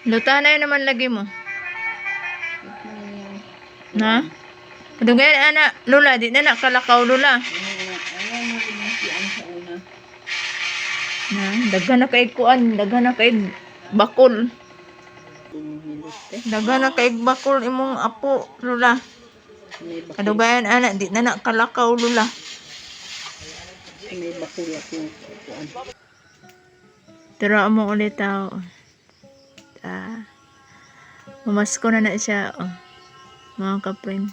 Luta na yun naman lagi mo. Na? Kadugay anak, Lula, di na nakalakaw Lula. Ayan mo ginasian sa una. Na, daghan na kay kuan, daghan na kay bakol. Daghan na kay bakol imong apo Lula. Kadugayan anak, di na nakalakaw Lula. May bakul ako kuan. Tira mo ulit tao. Mamasko na na siya, oh. Mga kapren.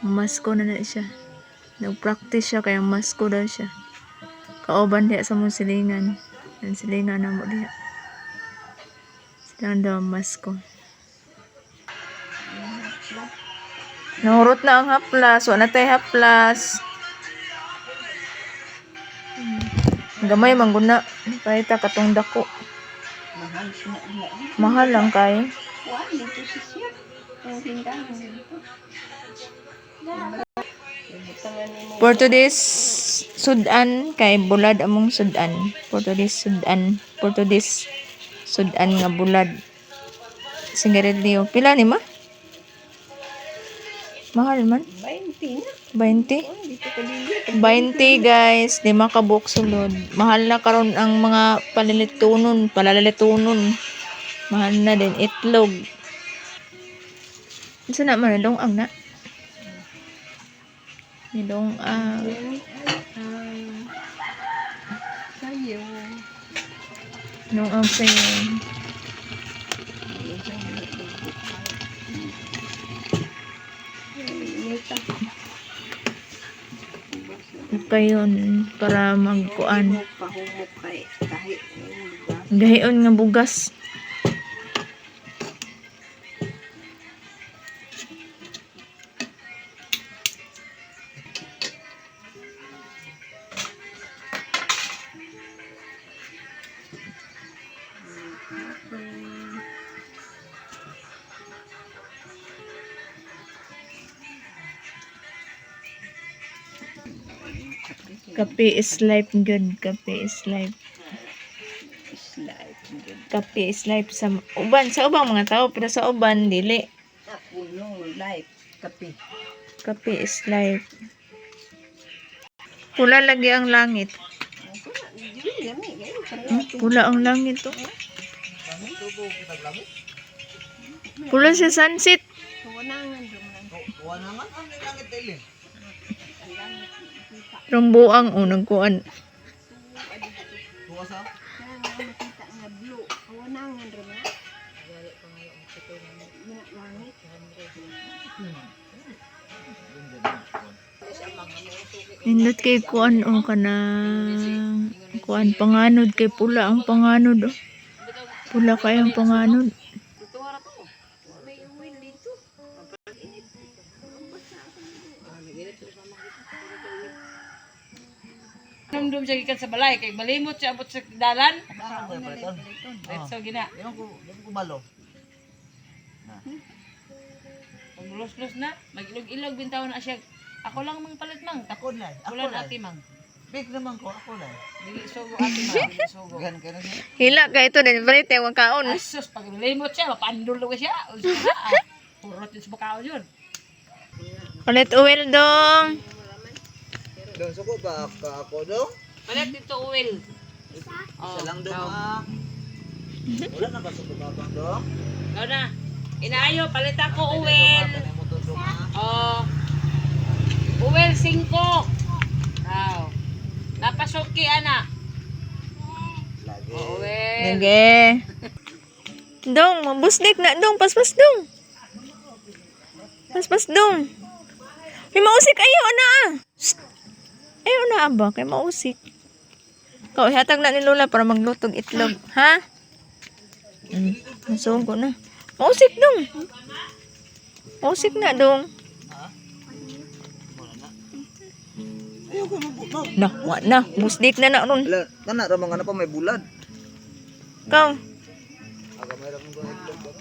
Mamasko na na siya. Nag-practice siya, kaya masko daw siya. Kauban diya sa mong silingan. Ang silingan na mo diya. Silang daw masko. Nahurot na ang haplas. Wala tayo haplas. Gamay mangguna. Kahit katong dako. Mahal siya na. Mahal lang kayo. Kuan dito siya. Ang tindahan dito. For today's sudan kay bulad among sudan. For today's sudan. For today's sudan nga bulad. Sigarilyo. Pila ni ma? Mahal man. 20 na. 20? Dito ka dito. 20 guys, 5 ka buok sulod. Mahal na karon ang mga palalitunon. Mahal na din itlog. Isa na man dong ang na. Nidong Sayo. nung ang sayo. Kayon para magkuan. Pahumok kay kahit Gahion nga bugas. Kape is life good. Kape is life. Kape is life sa uban. Sa ubang mga tao, pero sa uban, dili. Puno life kape. Kape is life. Pula lagi ang langit. Pula ang langit to. Pula sa sunset. Rumbuang unang kuan. Nindot kay kuan o kanang kuan panganod kay pula ang panganod oh. Pula kay ang panganod. Namdum siya gikan sa balay kay malimot siya abot sa dalan. So gina. Di ko balo. Pag los-los na, mag-ilog-ilog bintaw na siya. Ako lang mang palit mang. Ako na. Wala na ati mang. Big naman ko. Ako na. Dili sugo ati mang. Dili sugo. Gan ka na siya. Hila kay ito din balik tayo kaon. Asus pag malimot siya, mapandol ko siya. Purot yun sa bakaon yun. Ulit uwil dong. Doon suko ba ako dong? Palit dito uwil. Isa lang dong ah. Wala na ba suko babang dong? Ikaw na. Inaayo, palit ako uwil. Oh. Uwil 5. Wow. Napasuki ana. Lagi. Oh, uwil. Sige. Dong, mabusnik na dong, paspas dong. Paspas dong. May mausik ayo na ah. Ayo na aba, kay mausik. Kau hatag na ni Lola para maglutog itlog, ha? Nasugo na. Mausik dong. Mausik na dong. Ayoko na. Nah, wa na. Busdik na na ron. Wala, kana ra mga na pa may bulad. Kau. Aga may ra mong itlog.